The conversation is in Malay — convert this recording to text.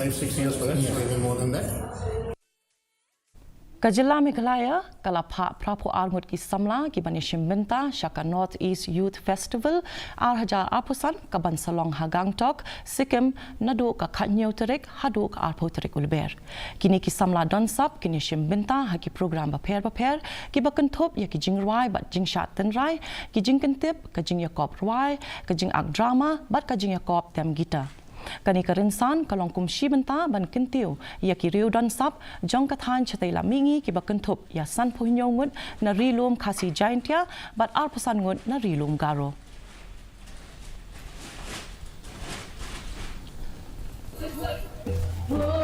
5-6 years perhaps, maybe more than that. Jylla Meghalaya, kala Phah Prapo Ngut ki Samla ki banishim benta shaka North East Youth Festival hajar apusan kaban salong ha Gangtok Sikkim nado ka khanyo terik hado ka arpo terik ulber kini ki Samla donsap kini shim benta ha ki program baper ki bakentop ya ki jingrai bat jingshat tenrai ki jingkentip ka jing yakop rwai ka jing ak drama bat ka jing yakop tem gita kani karinsan kalong kumshi benta ban kentiu ya ki riu dan sap jong kathan chatai la mingi ki bakentup ya san puhnyo ngut na rilum KHASI jaintia bat ar pasan ngut na rilum garo Oh